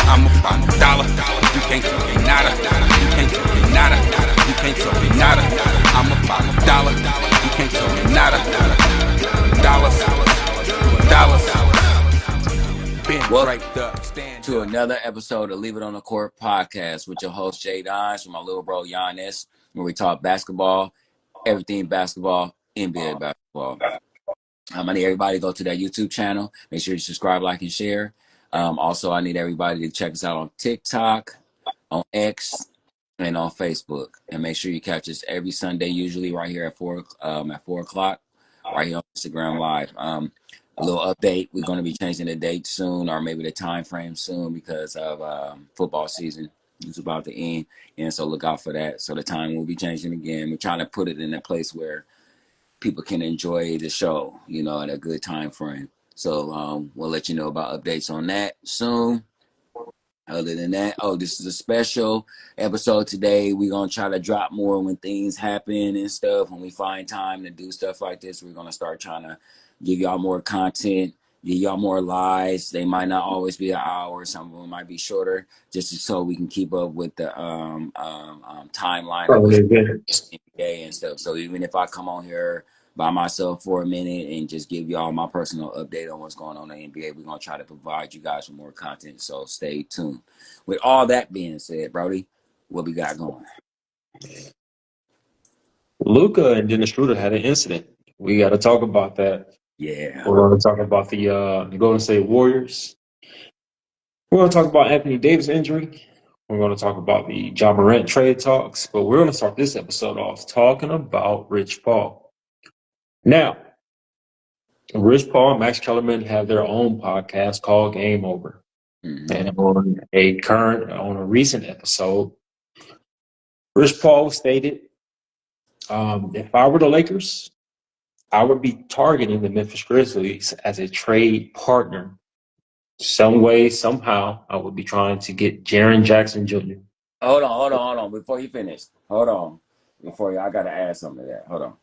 I'm about a dollar. You can't tell me nada. You can't tell me nada. You can't tell me nada. I'm about a dollar. You can't tell me nada. Dollars, been Welcome draped up, stand to up. another episode of Leave It on the Court podcast with your host Jay Dines and my little bro Giannis, where we talk basketball, everything basketball, NBA basketball. I need everybody to go to that YouTube channel. Make sure you subscribe, like, and share. Also, I need everybody to check us out on TikTok, on X, and on Facebook. And make sure you catch us every Sunday, usually right here at 4 o'clock, right here on Instagram Live. A little update: we're going to be changing the date soon, or maybe the time frame soon, because of football season is about to end, and so look out for that. So the time will be changing again. We're trying to put it in a place where people can enjoy the show, at a good time frame. So we'll let you know about updates on that soon. Other than that, this is a special episode today. We're going to try to drop more when things happen and stuff. When we find time to do stuff like this, we're going to start trying to give y'all more content, give y'all more lives. They might not always be an hour. Some of them might be shorter, just so we can keep up with the timeline of what's in the NBA and stuff. So even if I come on here by myself for a minute and just give y'all my personal update on what's going on in the NBA, we're going to try to provide you guys with more content, so stay tuned. With all that being said, Brody, what we got going? Luka and Dennis Schroeder had an incident. We got to talk about that. Yeah. We're going to talk about the Golden State Warriors. We're going to talk about Anthony Davis' injury. We're going to talk about the John Morant trade talks. But we're going to start this episode off talking about Rich Paul. Now, Rich Paul and Max Kellerman have their own podcast called Game Over. Mm-hmm. And on a recent episode, Rich Paul stated, if I were the Lakers, I would be targeting the Memphis Grizzlies as a trade partner. Some way, somehow, I would be trying to get Jaren Jackson Jr. Hold on. Before you finish, I got to add something to that. Hold on.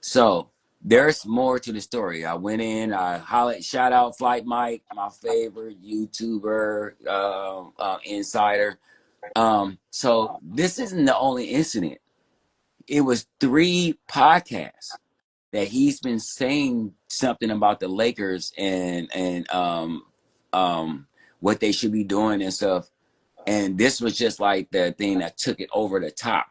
So there's more to the story. I went in, shout out Flight Mike, my favorite YouTuber, insider. So this isn't the only incident. It was 3 podcasts that he's been saying something about the Lakers and what they should be doing and stuff. And this was just like the thing that took it over the top.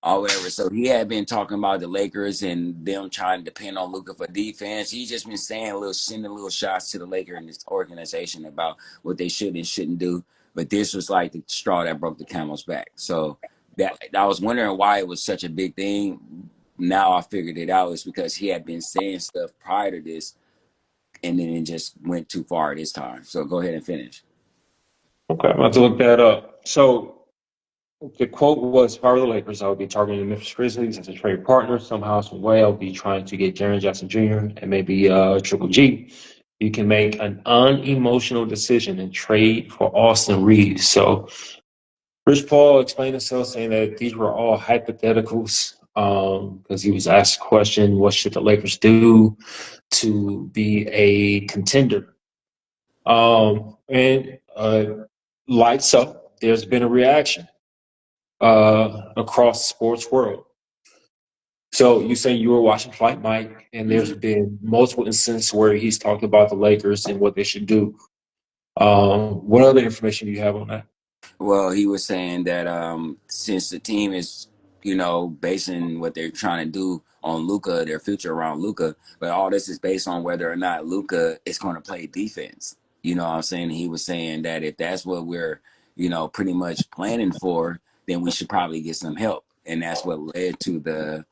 Or whatever. So he had been talking about the Lakers and them trying to depend on Luka for defense. He's just been sending little shots to the Lakers and this organization about what they should and shouldn't do. But this was like the straw that broke the camel's back. So that I was wondering why it was such a big thing. Now I figured it out. It's because he had been saying stuff prior to this, and then it just went too far this time. So go ahead and finish. Okay, I'm about to look that up. So the quote was, if I were the Lakers, I would be targeting the Memphis Grizzlies as a trade partner. Somehow, some way, I'll be trying to get Jaren Jackson Jr. and maybe Triple G. You can make an unemotional decision and trade for Austin Reeves. So Rich Paul explained himself, saying that these were all hypotheticals because he was asked a question, what should the Lakers do to be a contender? Like so, there's been a reaction across the sports world. So you say you were watching Flight Mike, and there's been multiple instances where he's talked about the Lakers and what they should do. What other information do you have on that? Well, he was saying that since the team is, basing what they're trying to do on Luka, their future around Luka, but all this is based on whether or not Luka is going to play defense. You know what I'm saying? He was saying that if that's what we're, pretty much planning for, then we should probably get some help. And that's what led to the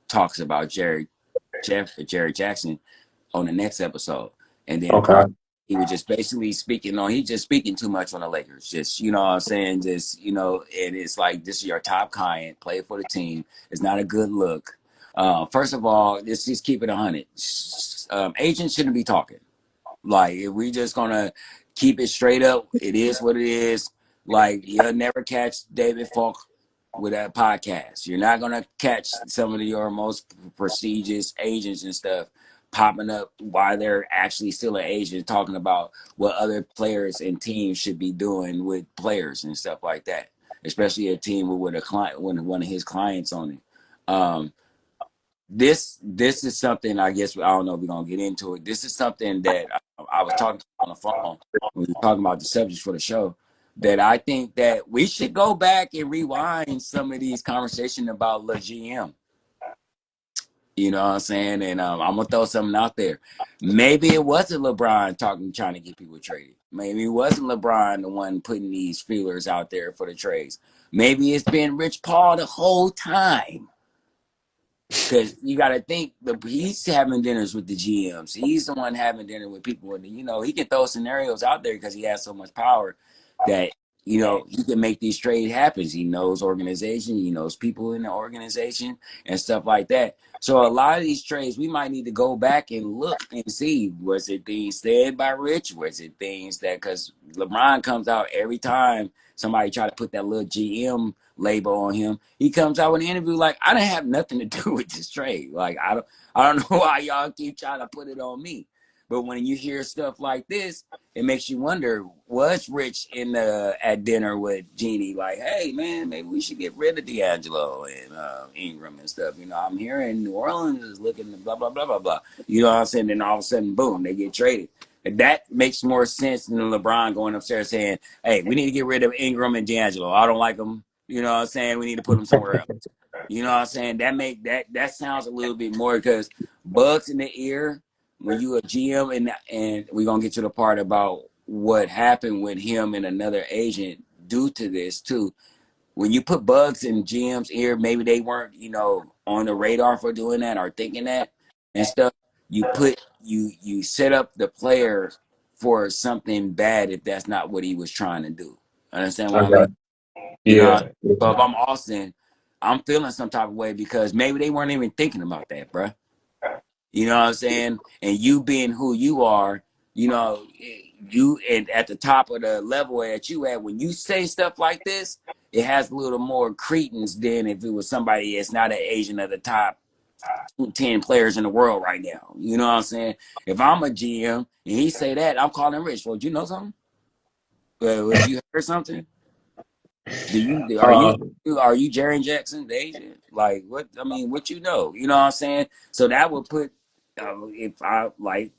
talks about Jared Jackson on the next episode. And then he was just basically he's just speaking too much on the Lakers. Just, you know what I'm saying? Just, and it's like, this is your top client, play for the team. It's not a good look. First of all, let's just keep it 100. Agents shouldn't be talking. Like, if we just going to keep it straight up, it is what it is. Like, you'll never catch David Falk with that podcast. You're not going to catch some of your most prestigious agents and stuff popping up while they're actually still an agent, talking about what other players and teams should be doing with players and stuff like that. Especially a team with a client, with one of his clients on it. This is something, I guess, I don't know if we're gonna get into it. This is something that I was talking to on the phone when we were talking about the subjects for the show. That I think that we should go back and rewind some of these conversations about Le GM. You know what I'm saying? And I'm gonna throw something out there. Maybe it wasn't LeBron trying to get people traded. Maybe it wasn't LeBron the one putting these feelers out there for the trades. Maybe it's been Rich Paul the whole time. Because you got to think, he's having dinners with the GMs. He's the one having dinner with people. And, he can throw scenarios out there because he has so much power that, he can make these trades happen. He knows organization. He knows people in the organization and stuff like that. So a lot of these trades, we might need to go back and look and see, was it things said by Rich? Was it things that, because LeBron comes out every time somebody try to put that little GM label on him, he comes out with an interview like, I didn't have nothing to do with this trade. Like, I don't know why y'all keep trying to put it on me. But when you hear stuff like this, it makes you wonder, was Rich at dinner with Jeannie like, hey man, maybe we should get rid of D'Angelo and Ingram and stuff. I'm hearing New Orleans is looking to blah blah blah blah blah. You know what I'm saying? Then all of a sudden, boom, they get traded. And that makes more sense than LeBron going upstairs saying, hey, we need to get rid of Ingram and D'Angelo. I don't like them. You know what I'm saying? We need to put them somewhere else. You know what I'm saying? That sounds a little bit more, because bugs in the ear when you a GM, and we're gonna get to the part about what happened with him and another agent due to this too. When you put bugs in GM's ear, maybe they weren't, on the radar for doing that or thinking that and stuff. You set up the player for something bad if that's not what he was trying to do. Understand what I mean? Yeah. But if I'm Austin, I'm feeling some type of way because maybe they weren't even thinking about that, bruh. You know what I'm saying? And you being who you are, you and at the top of the level that you at, when you say stuff like this, it has a little more credence than if it was somebody that's not an agent of the top 10 players in the world right now. You know what I'm saying? If I'm a GM and he say that, I'm calling Rich. Well, you know something? Well, you heard something? Are you Jaren Jackson, the agent? Like what? I mean, what you know? You know what I'm saying? So that would put if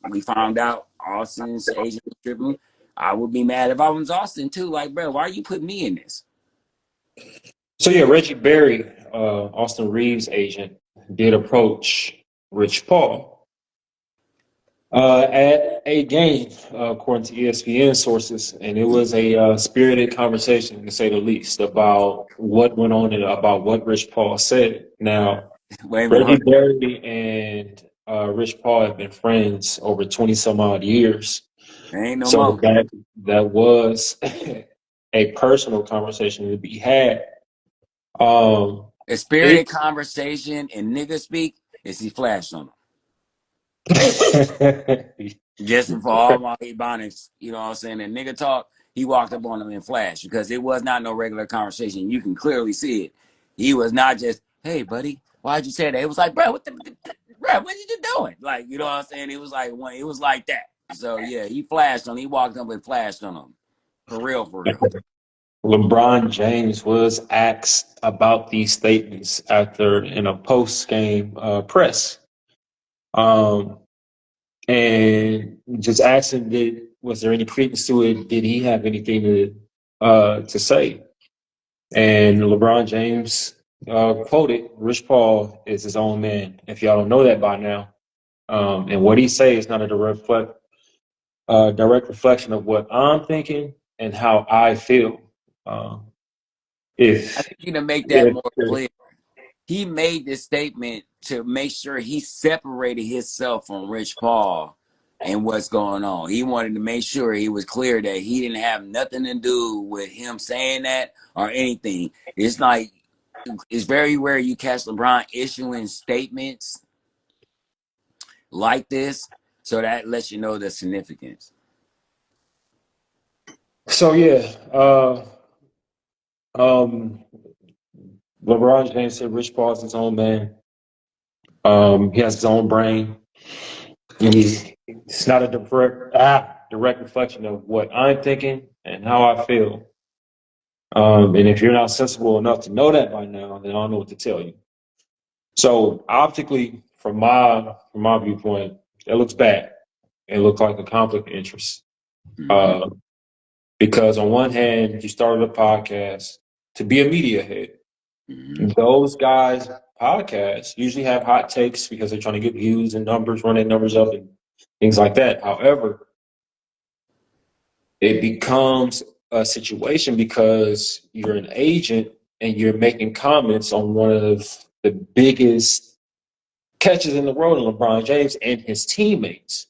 we found out Austin's agent was tripping, I would be mad if I was Austin too. Like, bro, why are you putting me in this? So yeah, Reggie Berry, Austin Reeves' agent, did approach Rich Paul at a game, according to ESPN sources, and it was a spirited conversation, to say the least, about what went on and about what Rich Paul said. Now, Reggie Berry and Rich Paul have been friends over 20 some odd years. Ain't no So more. that was a personal conversation to be had. A spirited conversation in nigga speak is he flashed on him. Just for all my ebonics, you know what I'm saying? And nigga talk, he walked up on him and flashed because it was not no regular conversation. You can clearly see it. He was not just, hey buddy, why'd you say that? It was like, bro, what are you doing? Like, you know what I'm saying? It was like that. So yeah, he flashed on him. He walked up and flashed on him. For real, for real. LeBron James was asked about these statements in a post-game press, and just asked him, was there any credence to it? Did he have anything to say? And LeBron James quoted, "Rich Paul is his own man. If y'all don't know that by now, and what he say is not a direct reflection of what I'm thinking and how I feel." I think you to make that more clear. He made this statement to make sure he separated himself from Rich Paul and what's going on. He wanted to make sure he was clear that he didn't have nothing to do with him saying that or anything. It's like, it's very rare you catch LeBron issuing statements like this, so that lets you know the significance. So yeah, LeBron James said Rich Paul is his own man. He has his own brain. It's not a direct reflection of what I'm thinking and how I feel. And if you're not sensible enough to know that by now, then I don't know what to tell you. So optically, from my viewpoint, it looks bad. It looks like a conflict of interest. Mm-hmm. Because on one hand, you started a podcast to be a media head. Mm-hmm. Those guys' podcasts usually have hot takes because they're trying to get views and numbers, run their numbers up and things like that. However, it becomes a situation because you're an agent and you're making comments on one of the biggest catches in the world, in LeBron James and his teammates.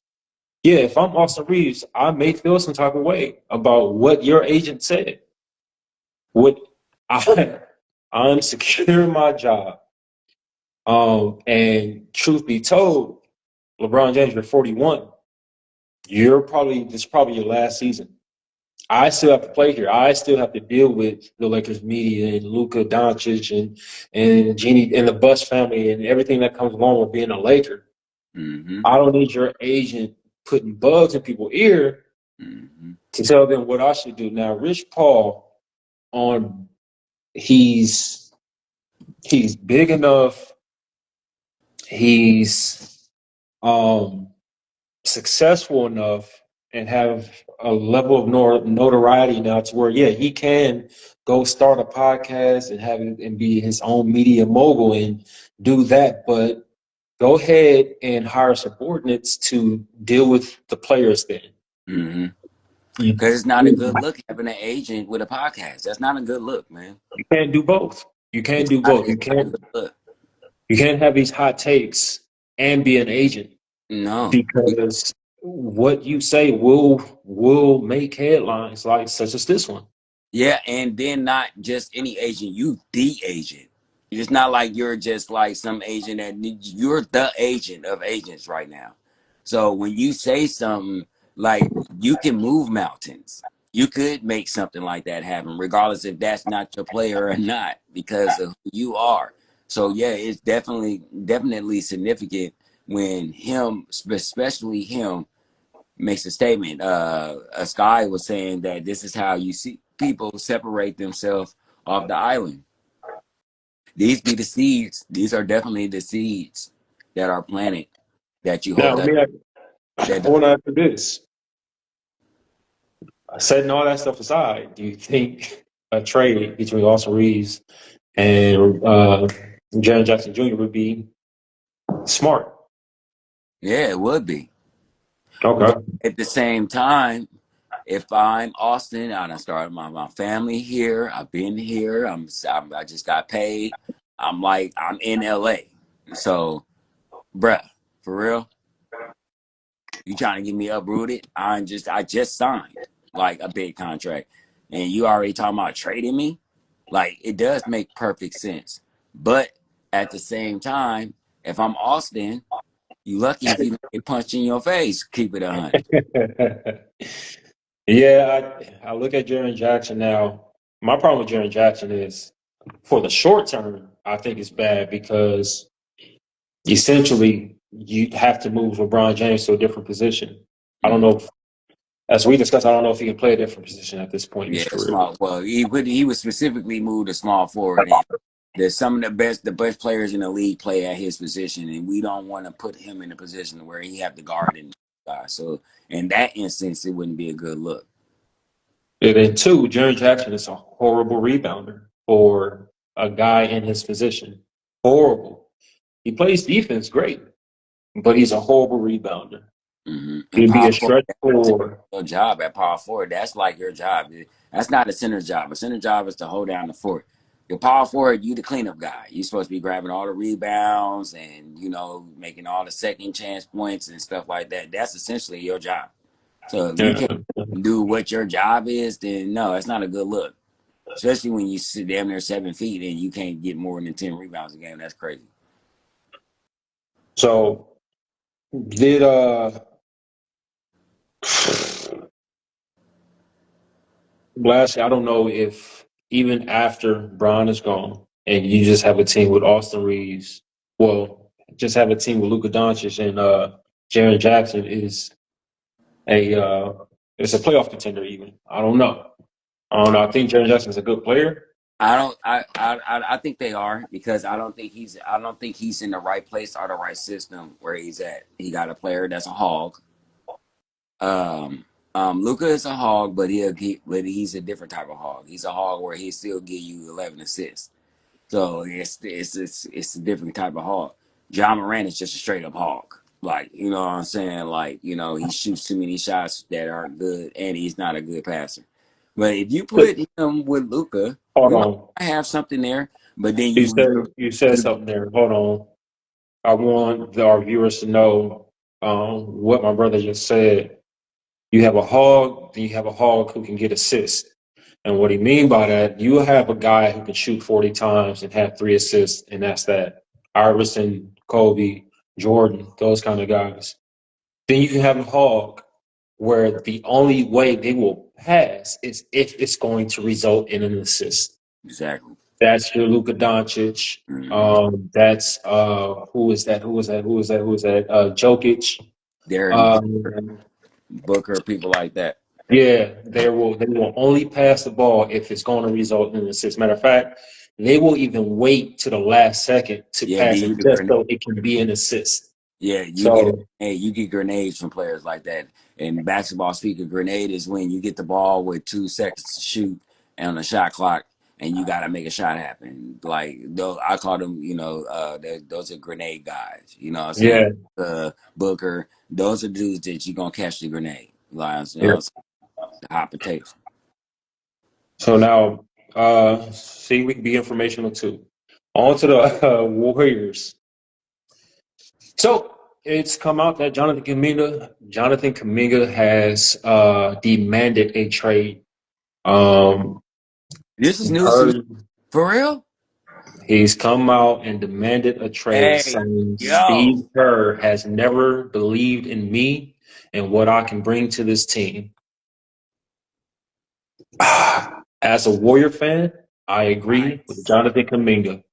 Yeah, if I'm Austin Reeves, I may feel some type of way about what your agent said. What I'm secure in my job. And truth be told, LeBron James, you're 41. This is probably your last season. I still have to play here. I still have to deal with the Lakers media and Luka Doncic and Jeannie and the Buss family and everything that comes along with being a Laker. Mm-hmm. I don't need your agent putting bugs in people's ear Mm-hmm. to tell them what I should do. Now, Rich Paul, he's big enough. He's successful enough and have a level of notoriety now to where, yeah, he can go start a podcast and have it and be his own media mogul and do that. But go ahead and hire subordinates to deal with the players then. Mm-hmm. You Because it's not a good look having an agent with a podcast. That's not a good look, man. can't do both. You can't do both. It's not a good look. You can't have these hot takes and be an agent No. because what you say will make headlines like such as this one. Yeah, and then not just any agent, you the agent. It's not like you're just like some agent you're the agent of agents right now. So when you say something like you can move mountains, you could make something like that happen, regardless if that's not your player or not, because of who you are. So yeah, it's definitely significant when him, especially him, makes a statement. A Sky was saying that this is how you see people separate themselves off the island. These be the seeds. These are definitely the seeds that are planted that you Now, hope let that me I that want to ask you this. Setting all that stuff aside, do you think a trade between Austin Reeves and Jaren Jackson Jr. would be smart? yeah, it would be. Okay. But at the same time, if I'm Austin, I done started my family here. I've been here. I just got paid. I'm in LA. So, bruh, for real, you trying to get me uprooted? I just signed like a big contract, and you already talking about trading me. Like it does make perfect sense, but at the same time, if I'm Austin, you lucky if you don't get punched in your face. Keep it 100. Yeah, I look at Jaren Jackson now. My problem with Jaren Jackson is for the short term, I think it's bad because essentially you have to move LeBron James to a different position. I don't Mm. know if, as we discussed, I don't know if he can play a different position at this point in his Yeah, career. small. Well, he was specifically moved to small forward, and there's some of the best players in the league play at his position, and we don't want to put him in a position where he have to guard and guy. So in that instance, it wouldn't be a good look. And then two, Jaren Jackson is a horrible rebounder for a guy in his position. Horrible. He plays defense great, but he's a horrible rebounder. Mm-hmm. And He'd be power a forward, stretch four. your job at power forward. That's like your job. That's not a center job. A center job is to hold down the fort. Your power forward, you the cleanup guy. You're supposed to be grabbing all the rebounds and making all the second chance points and stuff like that. That's essentially your job. So if you Yeah. can't do what your job is, then no, it's not a good look. Especially when you sit damn near 7 feet and you can't get more than 10 rebounds a game. That's crazy. So did lastly, I don't know if even after Bron is gone and you just have a team with Austin Reeves, well, just have a team with Luka Doncic and Jaren Jackson is a it's a playoff contender. Even I don't know. I think Jaren Jackson is a good player. I don't. I think they are because I don't think he's in the right place or the right system where he's at. He got a player that's a hog. Um, Luka is a hog, but but he's a different type of hog. He's a hog where he still give you 11 assists. So it's a different type of hog. John Morant is just a straight up hog. Like, you know what I'm saying? Like, you know, he shoots too many shots that aren't good and he's not a good passer. But if you put him with Luka, Hold we might on. have something there. But then You said something there. Hold on. I want our viewers to know what my brother just said. You have a hog, then you have a hog who can get assists. And what he mean by that, you have a guy who can shoot 40 times and have 3 assists, and that's that. Iverson, Kobe, Jordan, those kind of guys. Then you can have a hog where the only way they will pass is if it's going to result in an assist. exactly. That's your Luka Doncic. Mm-hmm. That's who is that? Jokic. Darren Um, Booker, people like that. yeah, they will only pass the ball if it's going to result in an assist. Matter of fact, they will even wait to the last second to Yeah, pass give it you the just grenade. so it can be an assist. Yeah, So you get grenades from players like that. In basketball, speak of grenade is when you get the ball with 2 seconds to shoot and on the shot clock, and you got to make a shot happen. Like those, I call them, those are grenade guys. You know what I'm saying? yeah, Booker, those are dudes that you gonna catch the grenade. Like, yeah. the hot potatoes. So now, see, we can be informational too. On to the Warriors. So it's come out that Jonathan Kuminga has demanded a trade. Um, This is news to me. heard For real? he's come out and demanded a trade, Hey, saying yo. Steve Kerr has never believed in me and what I can bring to this team. As a Warrior fan, I agree with Nice. Jonathan Kuminga.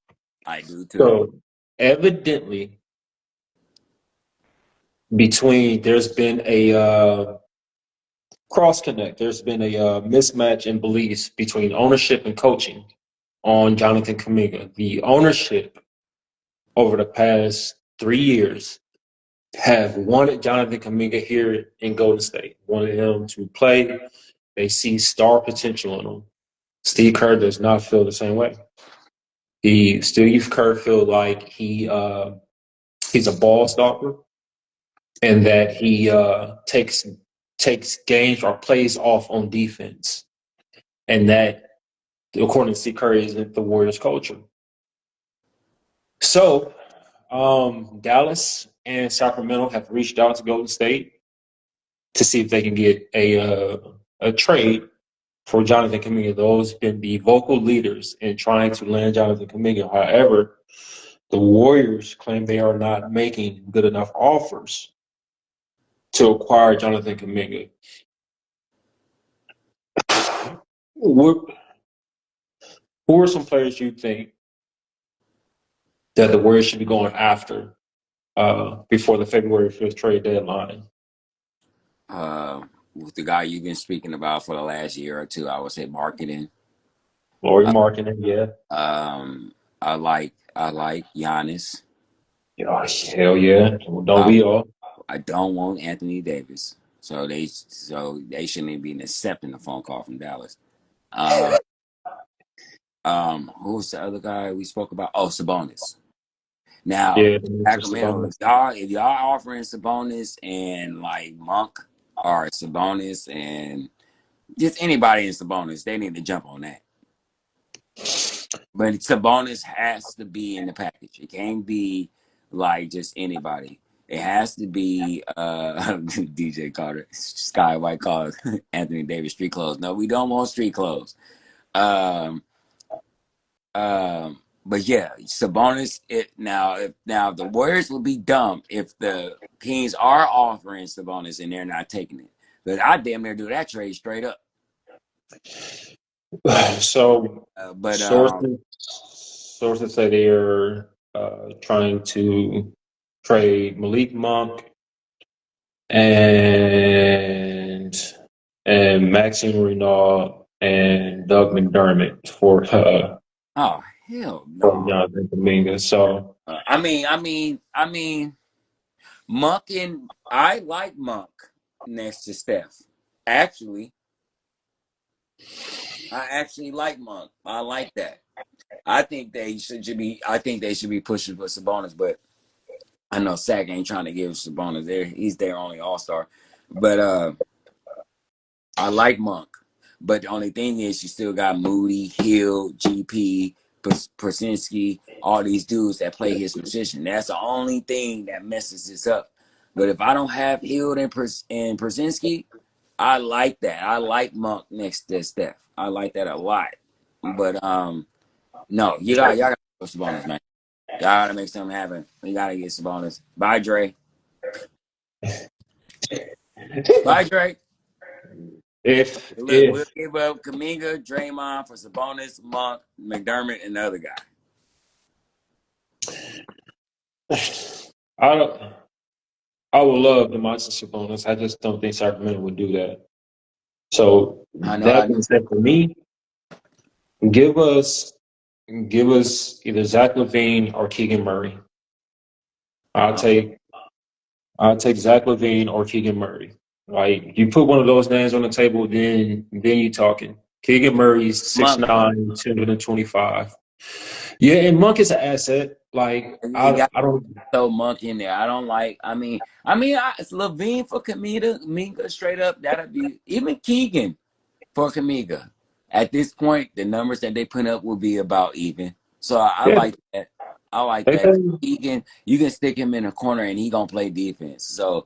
I do too. So evidently, there's been a cross connect. There's been a mismatch in beliefs between ownership and coaching on Jonathan Kuminga. The ownership over the past 3 years have wanted Jonathan Kuminga here in Golden State, wanted him to play. They see star potential in him. Steve Kerr does not feel the same way. Steve Kerr feel like he's a ball stopper and that he takes games or plays off on defense, and that according to Steve Kerr isn't the Warriors culture. So Dallas and Sacramento have reached out to Golden State to see if they can get a trade for Jonathan Kuminga. Those have been the vocal leaders in trying to land Jonathan Kuminga. However, the Warriors claim they are not making good enough offers to acquire Jonathan Kuminga. Who are some players you think that the Warriors should be going after before the February 5th trade deadline? With the guy you've been speaking about for the last year or two, I would say marketing. Laurie Uh, Markkinen, yeah. I like Giannis. Oh, hell yeah. Don't I we all? I don't want Anthony Davis. So they shouldn't even be accepting the phone call from Dallas. Uh, who was the other guy we spoke about? Oh, Sabonis. Now, Yeah, just Sacramento, about. if y'all offering Sabonis and like Monk or Sabonis and just anybody in Sabonis, they need to jump on that. But Sabonis has to be in the package. It can't be like just anybody. It has to be DJ Carter, Sky White calls Anthony Davis street clothes. No, we don't want street clothes. Um, but yeah, Sabonis. Now the Warriors would be dumb if the Kings are offering Sabonis and they're not taking it. But I damn near do that trade straight up. So But sources say they are trying to trade Malik Monk, and Maxime Renaud and Doug McDermott Oh hell for no. Johnathan Kuminga. So I mean, Monk and I like Monk next to Steph. Actually, I actually like Monk. I like that. I think they should be. I think they should be pushing for Sabonis, but I know Sack ain't trying to give Sabonis there. He's their only All Star, but I like Monk. But the only thing is, you still got Moody, Hill, GP, Persinski, all these dudes that play his position. That's the only thing that messes this up. But if I don't have Hill and Persinski, I like that. I like Monk next to Steph. I like that a lot. But no, y'all gotta push the bonus, man. Y'all gotta make something happen. We gotta get Sabonis. Bye, Dre. Bye, Dre. Look, we'll if give up Kuminga, Draymond for Sabonis, Monk, McDermott, and the other guy. I don't, I would love Domantas Sabonis. I just don't think Sacramento would do that. So I that know. being said, for me, give us give us either Zach LaVine or Keegan Murray. I'll take I'll take Zach LaVine or Keegan Murray. Like you put one of those names on the table, then you talking. Keegan Murray's Monk, 6'9", 225. Yeah, and Monk is an asset. Like you I got I don't to throw Monk in there. I don't like. It's Levine for Kuminga straight up. That'd be even Keegan for Kuminga. At this point, the numbers that they put up will be about even. So I yeah, like that. I like they that. can Keegan, you can stick him in a corner and he gonna play defense. So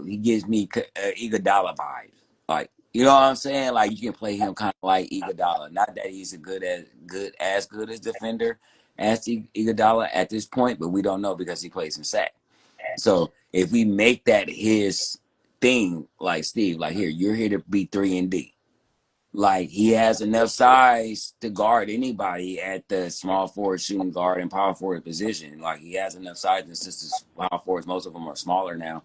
he gives me Iguodala vibes. Like you know what I'm saying? Like you can play him kind of like Iguodala. Not that he's as good as defender as Iguodala at this point, but we don't know because he plays in sack. So if we make that his thing, like Steve, like here, you're here to be 3 and D. Like he has enough size to guard anybody at the small forward, shooting guard, and power forward position. Like he has enough size, and since the power forwards, most of them are smaller now,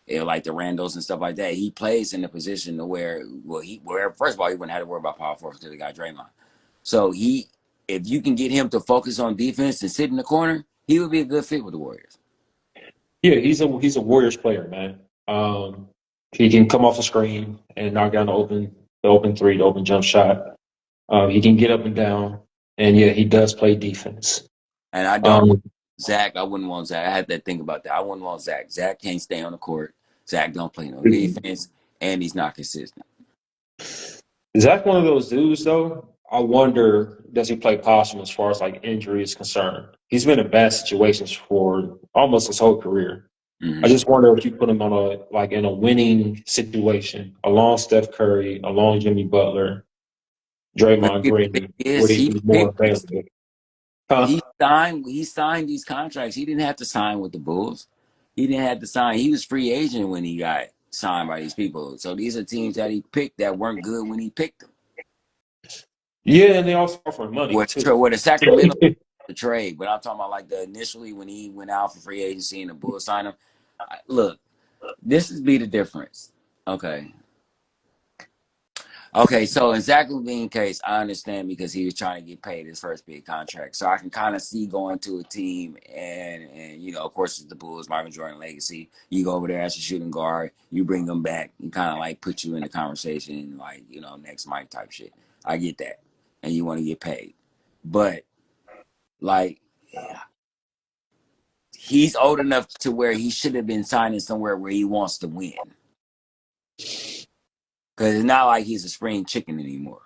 like the Randalls and stuff like that. He plays in a position to where first of all he wouldn't have to worry about power forwards because he got Draymond. So if you can get him to focus on defense and sit in the corner, he would be a good fit with the Warriors. yeah, he's a Warriors player, man. He can come off the screen and knock down the open three, the open jump shot. He can get up and down, and yeah, he does play defense. And I don't Um, Zach. I wouldn't want Zach. I had to think about that. I wouldn't want Zach. Zach can't stay on the court. Zach don't play no defense, and he's not consistent. Zach, one of those dudes though. I wonder, does he play possum as far as like injury is concerned? He's been in bad situations for almost his whole career. I Mm-hmm. just wonder if you put him on in a winning situation, along Steph Curry, along Jimmy Butler, But Draymond the thing Green, would is, he he be more picked this. available? Huh? He signed these contracts. He didn't have to sign with the Bulls. He didn't have to sign. He was free agent when he got signed by these people. So these are teams that he picked that weren't good when he picked them. Yeah, and they also offer money too. Where the Sacramento the trade, but I'm talking about like the initially when he went out for free agency and the Bulls signed him. Look, this is be the difference. Okay. Okay, so in Zach LaVine case, I understand because he was trying to get paid his first big contract. So I can kind of see going to a team and of course it's the Bulls, Michael Jordan legacy. You go over there as a shooting guard, you bring them back, and kind of like put you in the conversation, like, next Mike type shit. I get that. And you want to get paid. But like he's old enough to where he should have been signing somewhere where he wants to win. Because it's not like he's a spring chicken anymore.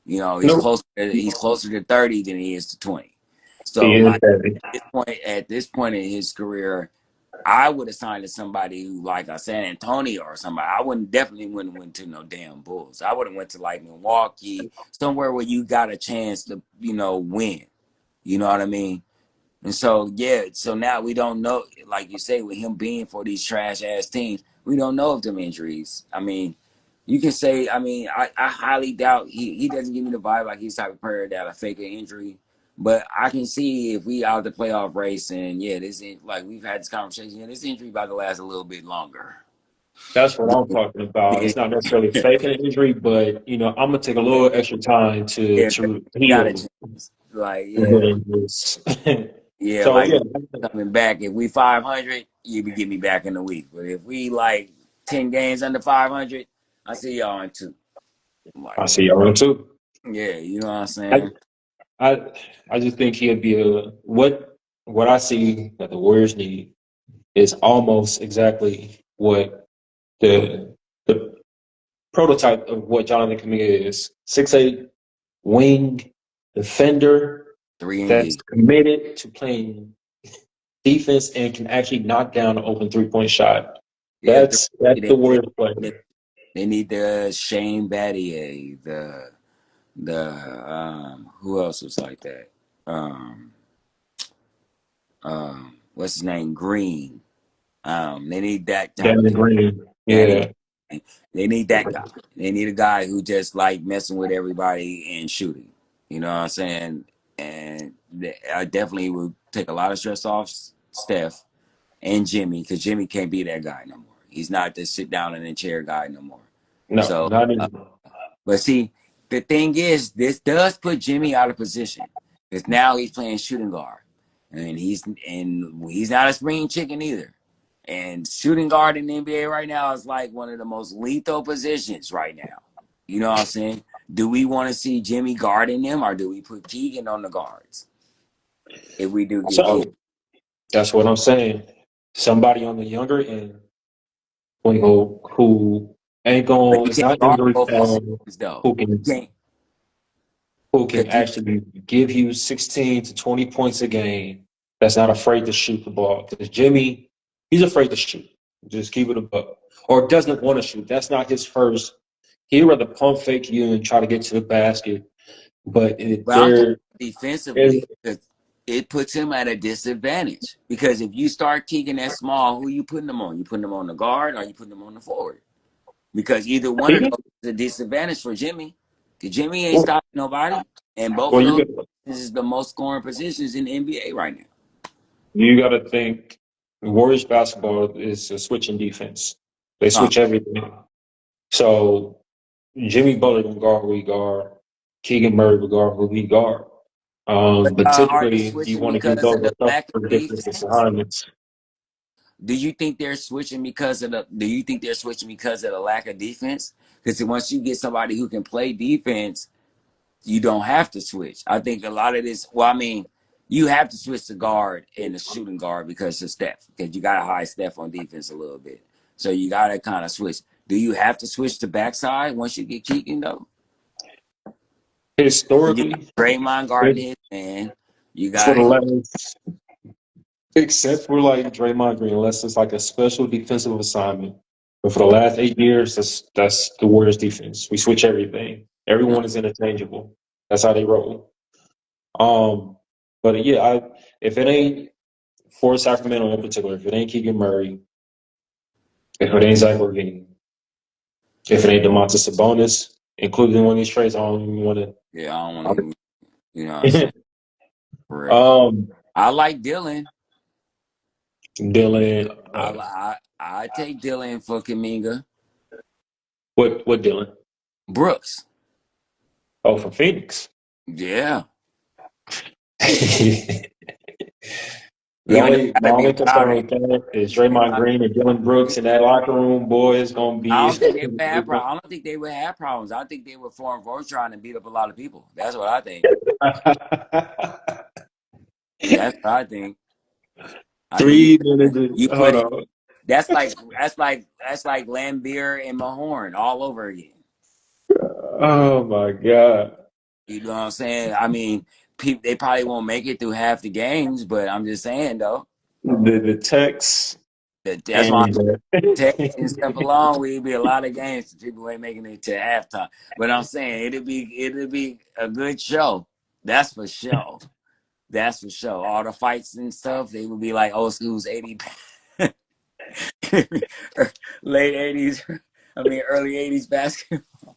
He's Nope. closer to 30 than he is to 20. So He is like heavy. at this point in his career, I would have signed to somebody who like a San Antonio or somebody. I definitely wouldn't went to no damn Bulls. I would have went to like Milwaukee, somewhere where you got a chance to, win. You know what I mean? And so, yeah, so now we don't know, like you say, with him being for these trash ass teams, we don't know if them injuries. I mean, you can say, I highly doubt he doesn't give me the vibe like he's the type of player that a fake an injury. But I can see if we out the playoff race, and yeah, this ain't like we've had this conversation. Yeah, this injury about to last a little bit longer. That's what I'm talking about. Yeah, It's not necessarily faking an injury, but I'm gonna take a little extra time to yeah, got a heal chance. Like and yeah, getting this. yeah, So like yeah, coming back. If we 500, you be get me back in a week. But if we like 10 games under 500, I see y'all in two. I Like see y'all too. yeah, you know what I'm I, saying? I I just think he'll be what I see that the Warriors need is almost exactly what the prototype of what Jonathan Kuminga is. 6'8" wing defender Three and that's D. committed to playing defense and can actually knock down an open 3-point shot. Yeah, That's the Warriors player. they need the Shane Battier, the who else was like that? Um what's his name? Green. They need that type of Danny dude. Green. Danny Yeah. Green. They need that guy. They need a guy who just like messing with everybody and shooting. You know what I'm saying? And I definitely would take a lot of stress off Steph and Jimmy because Jimmy can't be that guy no more. He's not the sit down in a chair guy no more. No, So, not anymore. but see, the thing is, this does put Jimmy out of position because now he's playing shooting guard, and he's not a spring chicken either. And shooting guard in the NBA right now is like one of the most lethal positions right now. You know what I'm saying? Do we want to see Jimmy guarding them, or do we put Keegan on the guards if we do get Keegan? So that's what I'm saying. Somebody on the younger end who ain't But going you is can't not guard injury both prone, positions though. who You can can't who can because you actually give you 16 to 20 points a game. That's not afraid to shoot the ball. Because Jimmy, he's afraid to shoot. Just keep it above. Or doesn't want to shoot. That's not his first. He'd rather pump fake you and try to get to the basket. But But I'm talking defensively because it puts him at a disadvantage. Because if you start Keegan that small, who you putting him on? You putting him on the guard or you putting him on the forward? Because either one of those is a disadvantage for Jimmy. Because Jimmy ain't stopping nobody. And both well, of you those got positions is the most scoring positions in the NBA right now. you got to think Warriors basketball is a switching defense. They Huh. switch everything. So Jimmy Butler will guard who he guard. Keegan Murray will guard who he guard. But But are they typically, you switching want to give because those of the a lack for of different defense? assignments. Do you think they're switching because of the? Do you think they're switching because of the lack of defense? Because once you get somebody who can play defense, you don't have to switch. I think a lot of this. Well, I mean, you have to switch the guard and the shooting guard because of Steph. Because you got to hide Steph on defense a little bit. So you got to kind of switch. Do you have to switch to backside once you get Keegan though? You got Historically, Draymond guarding it, his man. You for got the last, except for like Draymond Green, unless it's like a special defensive assignment. But for the last 8 years, that's the Warriors defense. We switch everything. Everyone is interchangeable. That's how they roll. Um, but yeah, if it ain't for Sacramento in particular, if it ain't Keegan Murray, if it ain't Zach LaVine, if it ain't Domantas Sabonis, including one of these trades, I don't even want yeah. I don't want to even. You know what I'm saying? to. For real. um, I like Dylan. Dylan, I take Dylan for Kuminga. what Dylan? Brooks. Oh, from Phoenix. Yeah. The Even though only I my gotta be only about concern it. with that is Draymond Green and Dylan Brooks in that locker room. Boy, it's gonna I be. don't think they would have problems. I don't think they would have problems. I think they would form Voltron and beat up a lot of people. That's what I think. That's what I think. I think 3 minutes. you Hold put it. on. That's like Lambeer and Mahorn all over again. Oh my God. You know what I'm saying? I mean, they probably won't make it through half the games, but I'm just saying though. The text That's why and and stuff along, we'd be a lot of games for people who ain't making it to halftime. But I'm saying it'll be a good show. That's for sure. That's for sure. All the fights and stuff, they would be like old school's 80 late 80s. I mean early 80s basketball.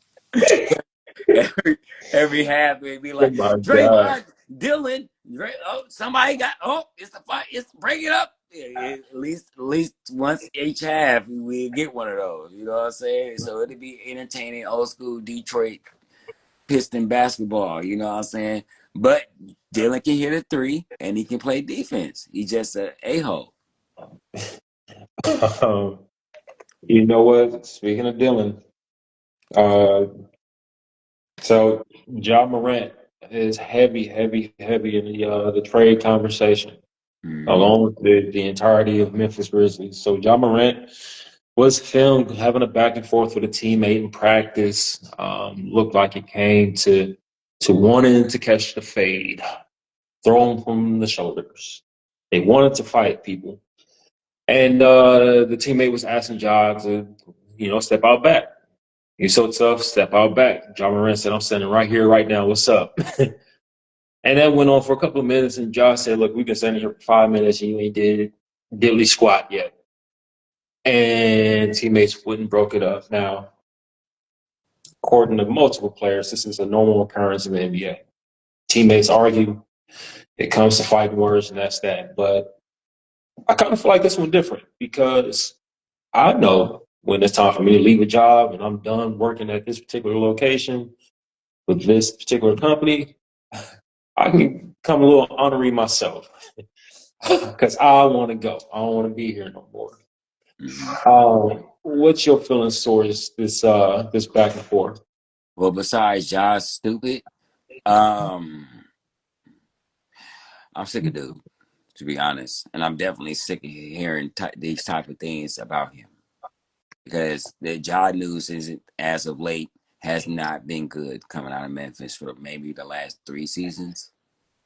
every every half they'd be oh like, my God. Draymond, Dylan, oh, somebody got, oh, it's the fight, it's break it up. Yeah, at least once each half, we get one of those. You know what I'm saying? So it'd be entertaining, old school Detroit Piston basketball. You know what I'm saying? But Dylan can hit a three and he can play defense. He's just a hole. You know what? Speaking of Dylan, uh, so Morant is heavy in the trade conversation, Mm-hmm. along with the entirety of Memphis Grizzlies. So Morant was filmed having a back and forth with a teammate in practice. Looked like it came to wanting to catch the fade, throw him from the shoulders. They wanted to fight people. And the teammate was asking Ja to, step out back. You're so tough, step out back. Ja Morant said, I'm standing right here, right now. What's up? And that went on for a couple of minutes, and Ja said, look, we've been standing here for 5 minutes, and you ain't did diddly squat yet. And teammates wouldn't broke it up. Now, according to multiple players, this is a normal occurrence in the NBA. Teammates argue. It comes to fighting words, and that's that. But I kind of feel like this one different because I know when it's time for me to leave a job and I'm done working at this particular location with this particular company, I can come a little honorary myself because I want to go. I don't want to be here no more. Mm-hmm. What's your feelings towards this back and forth? Well, besides Ja's stupid, um, I'm sick of dude, to be honest, and I'm definitely sick of hearing these type of things about him because the Ja news isn't as of late has not been good coming out of Memphis for maybe the last 3 seasons.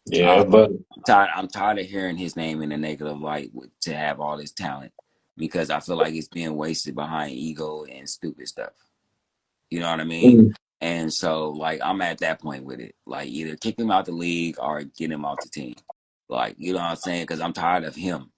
Yeah, but I'm tired of hearing his name in the negative light to have all this talent because I feel like it's being wasted behind ego and stupid stuff. You know what I mean? mm, And so, like, I'm at that point with it. Like, either kick him out the league or get him off the team. Like, you know what I'm saying? Because I'm tired of him.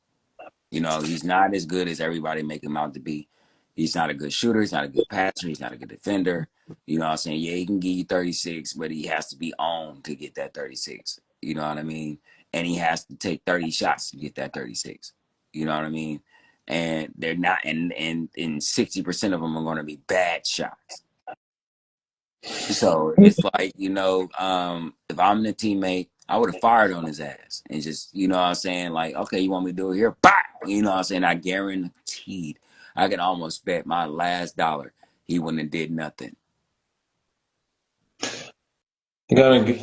You know, he's not as good as everybody make him out to be. He's not a good shooter. He's not a good passer. He's not a good defender. You know what I'm saying? Yeah, he can give you 36, but he has to be on to get that 36. You know what I mean? And he has to take 30 shots to get that 36. You know what I mean? And they're not, and 60% of them are going to be bad shots. So it's like, if I'm the teammate, I would have fired on his ass and just, you know what I'm saying? Like, okay, you want me to do it here? Bah! You know what I'm saying? I guaranteed I can almost bet my last dollar he wouldn't have did nothing. you gotta, You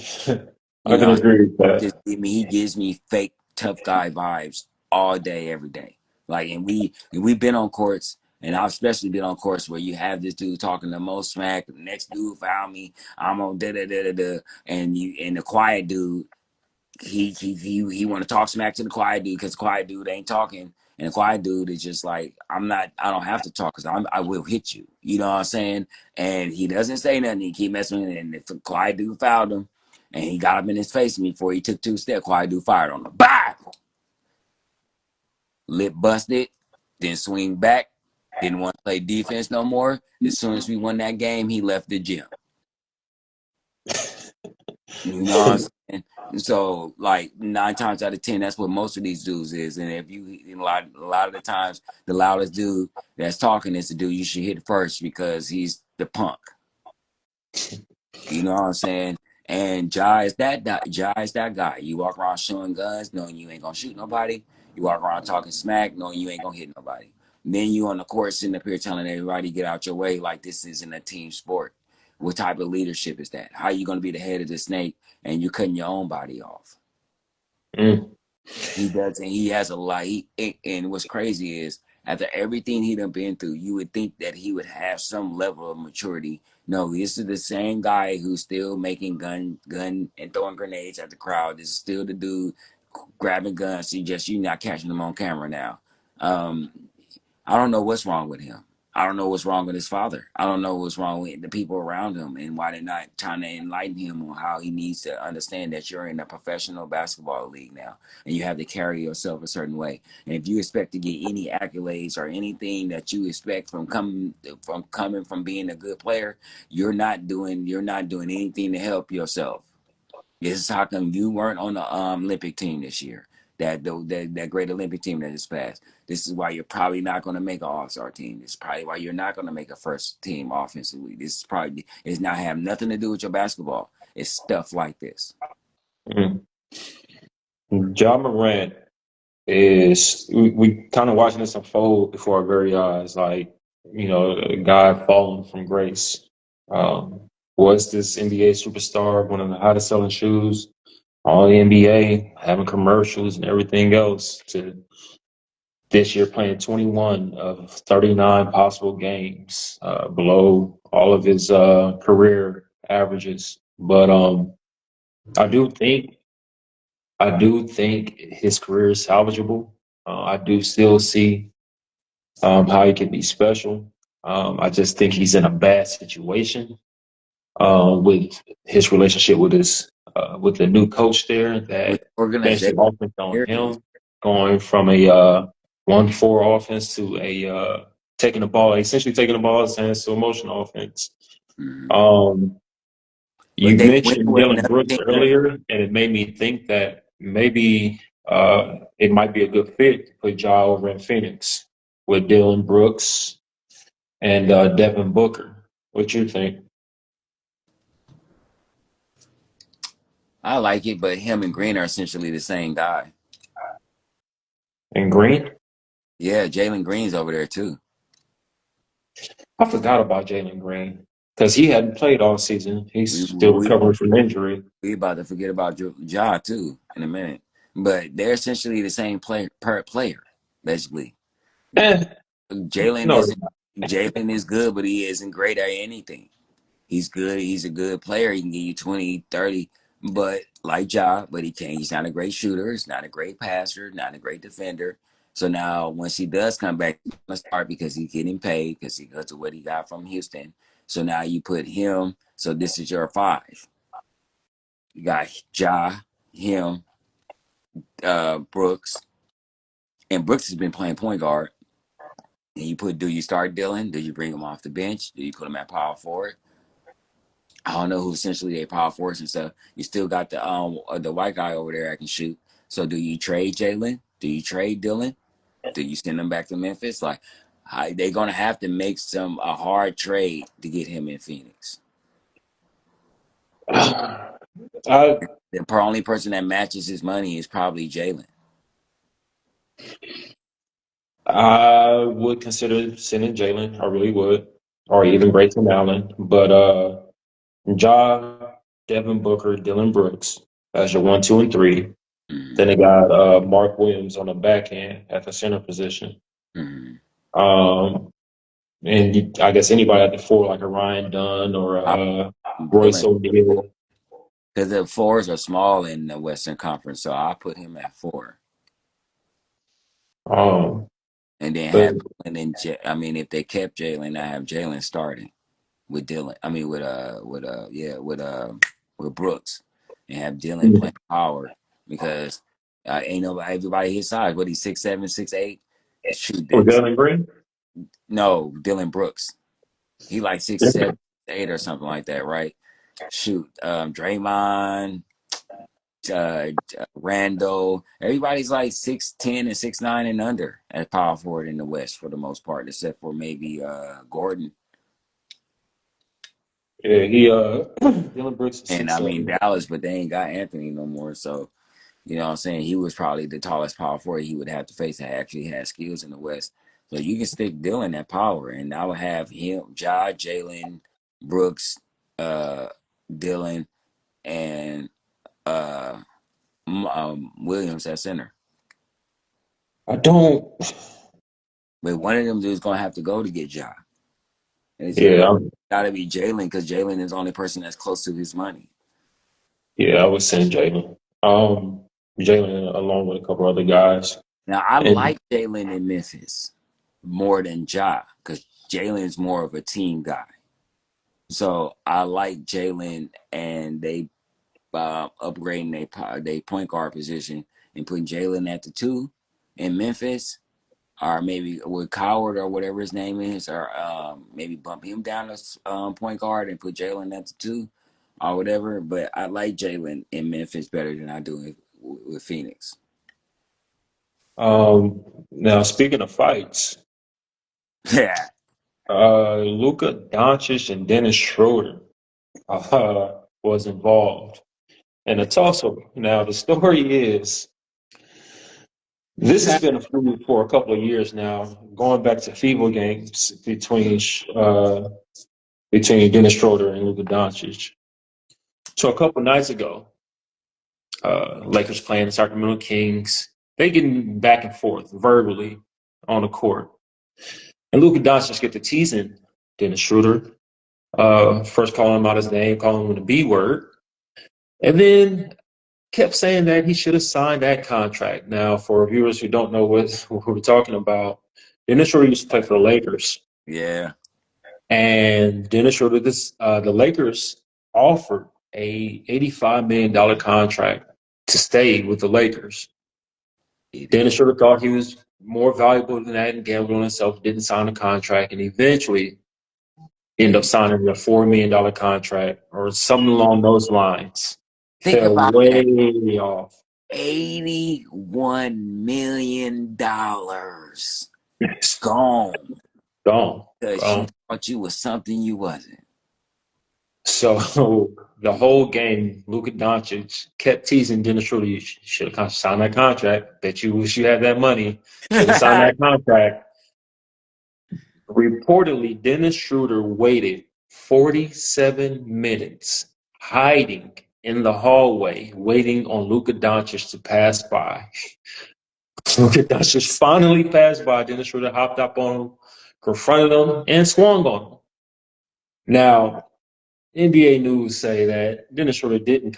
I can know, agree with that. he gives me fake tough guy vibes all day, every day. Like, and we've been on courts, and I've especially been on courts where you have this dude talking the most smack. The next dude found me. I'm on da da da da da, and the quiet dude, he want to talk smack to the quiet dude because the quiet dude ain't talking. And the quiet dude is just like, I don't have to talk because I will hit you. You know what I'm saying? And he doesn't say nothing. He keep messing with it. And if the quiet dude fouled him and he got up in his face before he took 2 steps, quiet dude fired on him. Bah! Lip busted, then swing back, didn't want to play defense no more. As soon as we won that game, he left the gym. You know what I'm saying? So, like 9 times out of 10, that's what most of these dudes is. And if you a lot of the times, the loudest dude that's talking is the dude you should hit first because he's the punk. You know what I'm saying? And Ja is that guy. You walk around showing guns, knowing you ain't gonna shoot nobody. You walk around talking smack, knowing you ain't gonna hit nobody. And then you on the court sitting up here telling everybody get out your way like this isn't a team sport. What type of leadership is that? How you gonna be the head of the snake and you're cutting your own body off? Mm. He does, and he has a lot. And what's crazy is, after everything he done been through, you would think that he would have some level of maturity. No, this is the same guy who's still making gun and throwing grenades at the crowd. This is still the dude grabbing guns. You're not catching him on camera now. Um, I don't know what's wrong with him. I don't know what's wrong with his father. I don't know what's wrong with the people around him and why they're not trying to enlighten him on how he needs to understand that you're in a professional basketball league now and you have to carry yourself a certain way. And if you expect to get any accolades or anything that you expect from coming from being a good player, you're not doing anything to help yourself. This is how come you weren't on the Olympic team this year. That great Olympic team that just passed. This is why you're probably not going to make an All-Star team. This is probably why you're not going to make a first team offensively. This is probably it's not have nothing to do with your basketball. It's stuff like this. Mm. Ja Morant is we kind of watching this unfold before our very eyes, like a guy falling from grace. Um, was this NBA superstar, one of the hottest selling shoes, all the NBA, having commercials and everything else, to this year playing 21 of 39 possible games, below all of his career averages. But I do think I do think his career is salvageable. I do still see how he can be special. I just think he's in a bad situation with his relationship with the new coach there With that based organization, the offense on period. him, going from a 1-4 offense to a essentially taking the ball out of his hands to a motion offense. Mm-hmm. Um, But you they went mentioned with Dylan another Brooks thing. earlier, and it made me think that maybe it might be a good fit to put Ja over in Phoenix with Dylan Brooks and Devin Booker. What you think? I like it, but him and Green are essentially the same guy. And Green? Yeah, Jalen Green's over there too. I forgot about Jalen Green because he hadn't played all season. He's We still we recovering from injury. we about to forget about Ja too in a minute. But they're essentially the same player, basically. Eh, Jalen no, isn't Jalen is good, but he isn't great at anything. He's good. He's a good player. He can give you 20, 30, but like Ja, but he can't. He's not a great shooter. He's not a great passer, not a great defender. So now once he does come back, he's gonna start because he's getting paid because of what he got from Houston. So now you put him. So this is your five. You got Ja, him, Brooks, and Brooks has been playing point guard. And do you start Dylan? Do you bring him off the bench? Do you put him at power forward? I don't know who essentially they power forwards and stuff. You still got the white guy over there that can shoot. So do you trade Jalen? Do you trade Dylan? Do you send him back to Memphis? Like they're gonna have to make a hard trade to get him in Phoenix. I The only person that matches his money is probably Jalen. I would consider sending Jalen. I really would, or even Grayson Allen. But Ja, Devin Booker, Dylan Brooks as your 1, 2, and 3. Mm-hmm. Then they got Mark Williams on the back end at the center position. Mm-hmm. Um, and I guess anybody at the 4, like a Ryan Dunn or Royce Dylan O'Neal. because the fours are small in the Western Conference, so I'll put him at 4. Um, And then but have I mean, if they kept Jalen, I have Jalen starting with Dylan. I mean, with Brooks, and have Dylan playing power because ain't nobody everybody his size. What he's 6'7", 6'8". Shoot with this. Jalen Green, No, Dylan Brooks. He like 6'7", 8 or something like that, right? Shoot, Draymond, Randall, everybody's like 6'10" and 6'9" and under at power forward in the West for the most part, except for maybe Gordon. yeah, he Dylan Brooks is And six I mean seven. Dallas, but they ain't got Anthony no more. So, you know what I'm saying? He was probably the tallest power forward he would have to face that actually had skills in the West. So you can stick Dylan at power, and I would have him, Jalen, Brooks, uh, Dylan, and uh, Williams at center. I don't. But one of them dudes gonna have to go to get Ja. And it's either Yeah, gotta be Jalen because Jalen is the only person that's close to his money. yeah, I would send Jalen. Jalen along with a couple other guys, Now I and like Jalen in Memphis more than Ja because Jalen's more of a team guy. So I like Jalen, and they upgrading they point guard position and putting Jalen at the 2 in Memphis, or maybe with Coward or whatever his name is, or maybe bump him down as point guard and put Jalen at the 2. or whatever. But I like Jalen in Memphis better than I do with Phoenix. Now speaking of fights, Yeah. Luka Doncic and Dennis Schroeder was involved in a tussle. Now the story is this has been a feud for a couple of years now, going back to FIBA games between Dennis Schroeder and Luka Doncic. So a couple nights ago, Lakers playing the Sacramento Kings. They getting back and forth verbally on the court. And Luka Doncic get to teasing Dennis Schroeder. First calling him out his name, calling him the B word. And then kept saying that he should have signed that contract. Now, for viewers who don't know what we're talking about, Dennis Schroeder used to play for the Lakers. Yeah. And Dennis Schroeder, the Lakers offered a $85 million contract to stay with the Lakers. Dennis Schroeder thought he was more valuable than that and gambled on himself, didn't sign the contract, and eventually ended up signing a $4 million contract or something along those lines. Think Fell about way that. off. $81 million gone Gone. because you thought you was something you wasn't. So the whole game, Luka Doncic kept teasing Dennis Schroeder, you should have signed that contract. Bet you wish you had that money. Should have signed that contract. Reportedly, Dennis Schroeder waited 47 minutes hiding in the hallway, waiting on Luka Doncic to pass by. Luka Doncic finally passed by. Dennis Schroeder hopped up on him, confronted him, and swung on him. Now, NBA news say that Dennis Schroeder didn't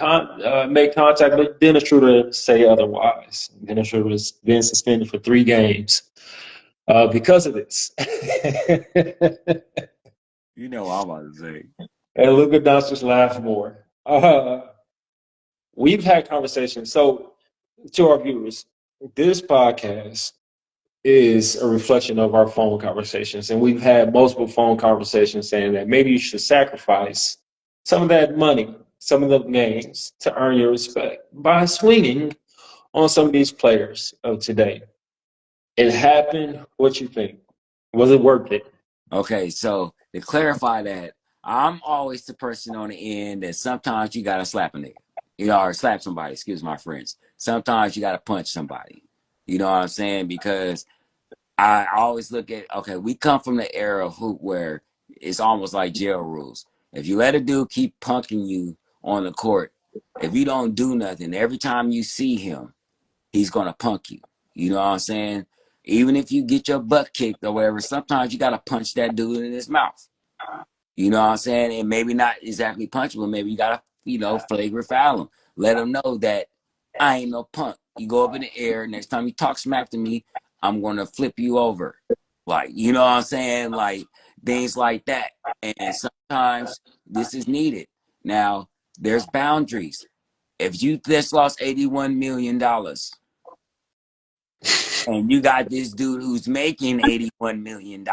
make contact, but Dennis Schroeder say otherwise. Dennis Schroeder has been suspended for 3 games because of this. You know what I'm about to say. And Luka Doncic laughed more. We've had conversations. So, to our viewers, this podcast is a reflection of our phone conversations. And we've had multiple phone conversations saying that maybe you should sacrifice some of that money, some of the games to earn your respect by swinging on some of these players of today. It happened. What you think? Was it worth it? Okay, so to clarify that, I'm always the person on the end that sometimes you gotta slap a nigga, or slap somebody. Excuse my friends. Sometimes you gotta punch somebody. You know what I'm saying? Because I always look at, okay, we come from the era of hoop where it's almost like jail rules. If you let a dude keep punking you on the court, if you don't do nothing, every time you see him, he's gonna punk you. You know what I'm saying? Even if you get your butt kicked or whatever, sometimes you gotta punch that dude in his mouth. You know what I'm saying? And maybe not exactly punch him, but maybe you gotta, flagrant foul him. Let him know that I ain't no punk. You go up in the air, next time you talk smack to me, I'm gonna flip you over. Like, you know what I'm saying? Like things like that. And sometimes this is needed. Now, there's boundaries. If you just lost $81 million and you got this dude who's making $81 million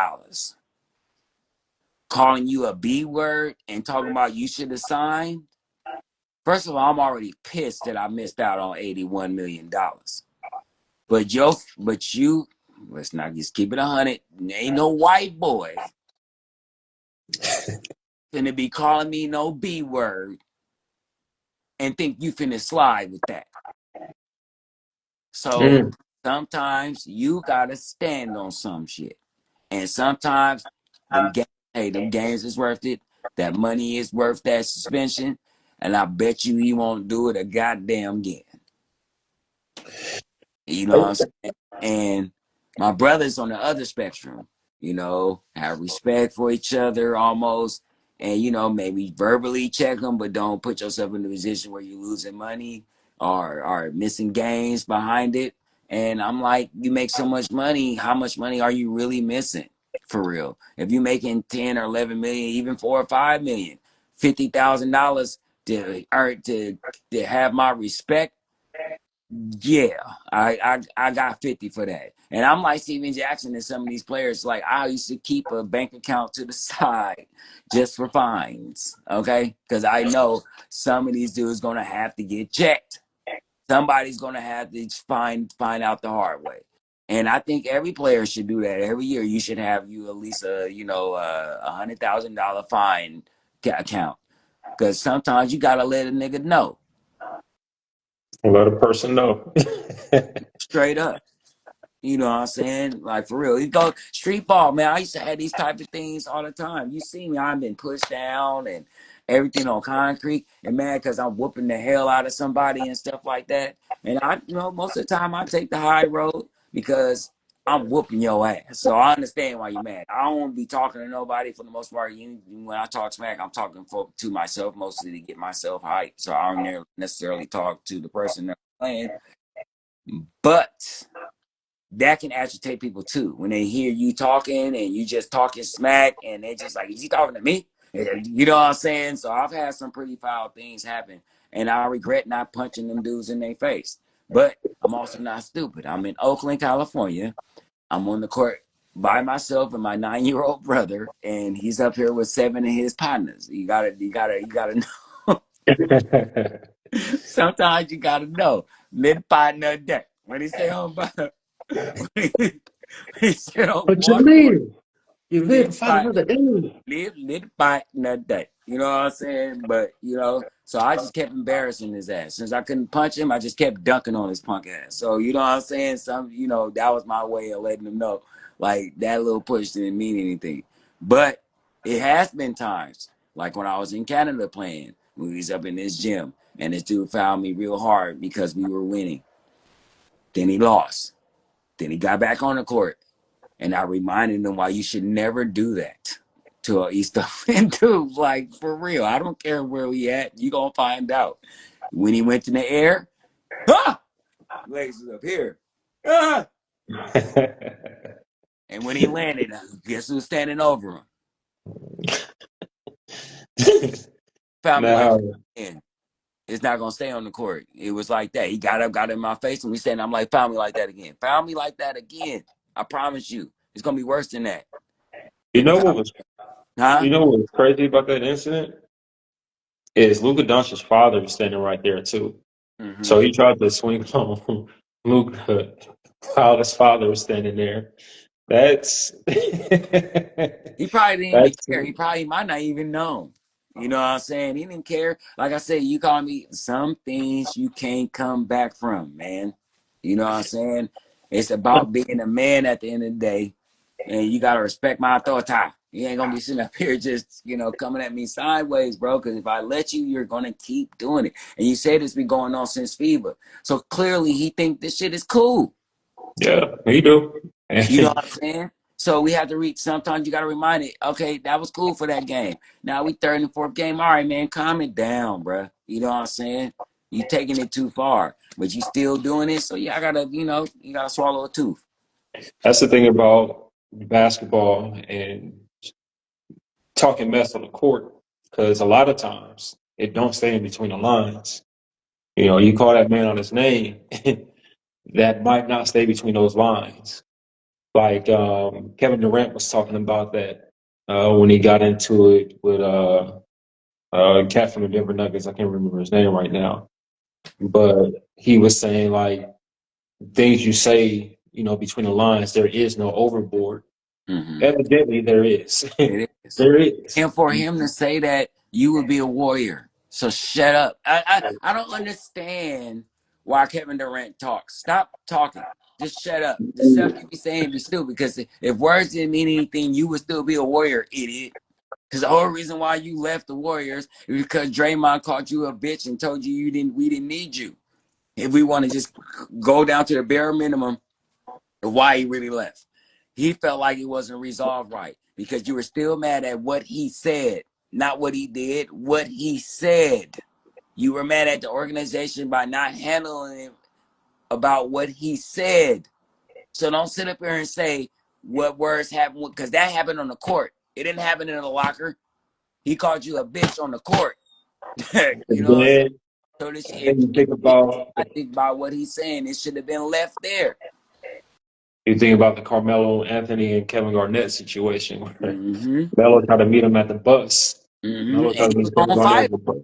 calling you a B word and talking about you should have signed, first of all, I'm already pissed that I missed out on $81 million. But you, let's not just keep it 100. Ain't no white boy finna be calling me no B word and think you finna slide with that. So sometimes you gotta stand on some shit. And sometimes them games is worth it. That money is worth that suspension. And I bet you he won't do it a goddamn again. You know what I'm saying? And my brothers on the other spectrum, have respect for each other almost. And, maybe verbally check them, but don't put yourself in a position where you're losing money or missing gains behind it. And I'm like, you make so much money. How much money are you really missing? For real. If you're making 10 or 11 million, even 4 or 5 million, $50,000 to have my respect, Yeah, I got 50 for that. And I'm like Steven Jackson and some of these players. Like, I used to keep a bank account to the side just for fines, okay? Because I know some of these dudes gonna have to get checked. Somebody's gonna have to find out the hard way. And I think every player should do that. Every year, you should have you at least a $100,000 fine account. Because sometimes you gotta let a nigga know Let a person know. straight up. You know what I'm saying? Like, for real. You go street ball, man. I used to have these type of things all the time. You see me, I've been pushed down and everything on concrete. And man, because I'm whooping the hell out of somebody and stuff like that. And most of the time I take the high road because I'm whooping your ass. So I understand why you're mad. I don't want to be talking to nobody for the most part. When I talk smack, I'm talking to myself mostly to get myself hyped. So I don't necessarily talk to the person that's playing. But that can agitate people too when they hear you talking and you just talking smack and they just like, is he talking to me? You know what I'm saying? So I've had some pretty foul things happen and I regret not punching them dudes in their face. But I'm also not stupid. I'm in Oakland, California. I'm on the court by myself and my 9-year-old brother, and he's up here with 7 of his partners. You gotta know. Sometimes you gotta know. Let partner that. When he say on he said on What you one court, mean? You live let to fight fight, another day. let fight another day. You know what I'm saying? But so I just kept embarrassing his ass. Since I couldn't punch him, I just kept dunking on his punk ass. So you know what I'm saying? That was my way of letting him know, like, that little push didn't mean anything. But it has been times, like when I was in Canada playing, when we was up in this gym, and this dude fouled me real hard because we were winning. Then he lost. Then he got back on the court. And I reminded him why you should never do that to an East End dude. Like, for real. I don't care where we at. You gonna find out. When he went in the air, legs is up here. And when he landed, guess who was standing over him? Found me like Now, that. It's not gonna stay on the court. It was like that. He got up, got in my face, and we said, I'm like, found me like that again. Found me like that again. I promise you. It's gonna be worse than that. you know what was Huh? you know what was crazy about that incident is Luka Doncic's father was standing right there too. Mm-hmm. So he tried to swing on Luka while his father was standing there. That's He probably didn't even that's care. He probably might not even know. You know what I'm saying? He didn't care. Like I said, you call me some things you can't come back from, man. You know what I'm saying? It's about being a man at the end of the day, and you gotta respect my authority. You ain't gonna be sitting up here just, coming at me sideways, bro. Because if I let you, you're gonna keep doing it. And you say this been going on since FIBA, so clearly he think this shit is cool. yeah, he do. You know what I'm saying? So we have to reach. Sometimes you got to remind it. Okay, that was cool for that game. Now we third and fourth game. All right, man, calm it down, bro. You know what I'm saying? You taking it too far, but you still doing it. So yeah, I gotta, you gotta swallow a tooth. That's the thing about basketball and talking mess on the court, because a lot of times it don't stay in between the lines. You call that man on his name, that might not stay between those lines. Like Kevin Durant was talking about that when he got into it with cat from the Denver Nuggets. I can't remember his name right now, but he was saying like things you say, between the lines, there is no overboard. Mm-hmm. Evidently, there is. It is. There is. And for him to say that, you would be a warrior. So shut up. I don't understand why Kevin Durant talks. Stop talking. Just shut up. The stuff you be saying be stupid. Because if words didn't mean anything, you would still be a warrior, idiot. Because the whole reason why you left the Warriors is because Draymond called you a bitch and told you we didn't need you. If we want to just go down to the bare minimum of why he really left. He felt like it wasn't resolved right because you were still mad at what he said, not what he did, what he said. You were mad at the organization by not handling it about what he said. So don't sit up here and say what words happened, because that happened on the court. It didn't happen in the locker. He called you a bitch on the court. You And know what I'm saying? then So this, And you think about I think about what he's saying, it should have been left there. the Carmelo Anthony and Kevin Garnett situation where Mm-hmm. Melo tried to meet him at the bus. Mm-hmm. Melo And tried to he was meet Kevin on Garnett fire. at the bus.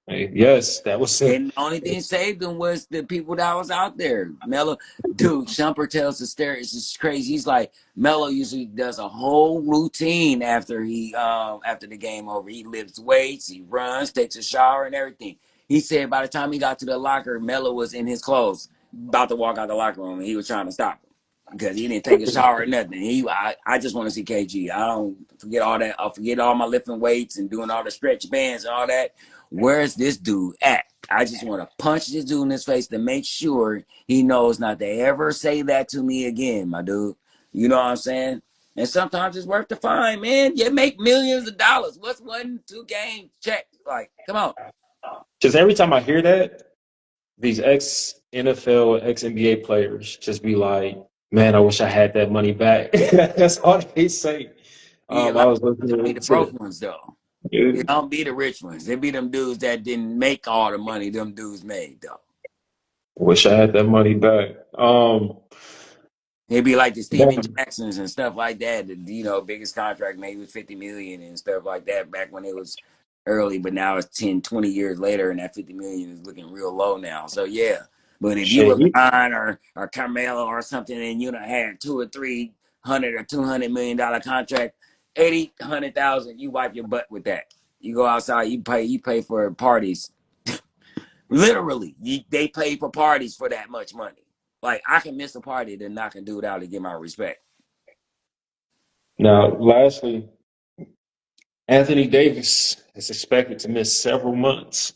Hey, yes, that was it. And the only thing saved him was the people that was out there. Melo, dude, Shumpert tells the story. It's just crazy. He's like, Melo usually does a whole routine after after the game over. He lifts weights, he runs, takes a shower, and everything. He said by the time he got to the locker, Melo was in his clothes, about to walk out the locker room, and he was trying to stop him because he didn't take a shower or nothing. I just want to see KG. I don't forget all that. I'll forget all my lifting weights and doing all the stretch bands and all that. Where's this dude at? I just want to punch this dude in his face to make sure he knows not to ever say that to me again, my dude. You know what I'm saying? And sometimes it's worth the fine, man. You make millions of dollars. What's 1-2 game check? Like, come on. Just every time I hear that, these ex NFL, ex NBA players just be like, "Man, I wish I had that money back." That's all they say. Yeah, I like, was be listening the broke to. ones though. It don't be the rich ones. They be them dudes that didn't make all the money them dudes made though. Wish I had that money back. It'd be like the Steven Man, Jacksons and stuff like that. The biggest contract maybe was 50 million and stuff like that back when it was early, but now it's 10, 20 years later, and that 50 million is looking real low now. So yeah. But if you shit, were LeBron or Carmelo or something and you done had 200 or $300 or $200 million contract, 100,000, you wipe your butt with that. You go outside, you pay for parties. Literally, they pay for parties for that much money. Like, I can miss a party, then knock a dude out to get my respect. now, lastly, Anthony Davis is expected to miss several months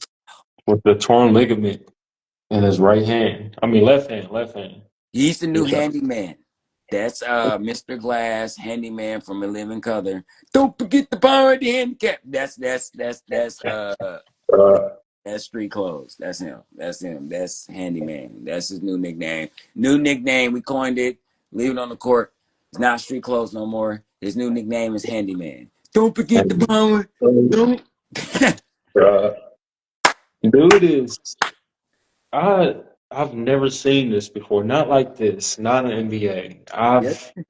with the torn ligament in his right hand. I mean, left hand. He's the new Which, handyman. That's Mr. Glass, handyman from A Living Color. Don't forget the bar at the handicap. uh, That's Street Clothes. That's him. That's him. That's handyman. That's his new nickname. New nickname. We coined it. Leave it on the court. It's not Street Clothes no more. His new nickname is Handyman. Don't forget the bar. Don't. uh, dude is I I've never seen this before. Not like this. Not in NBA. Yep.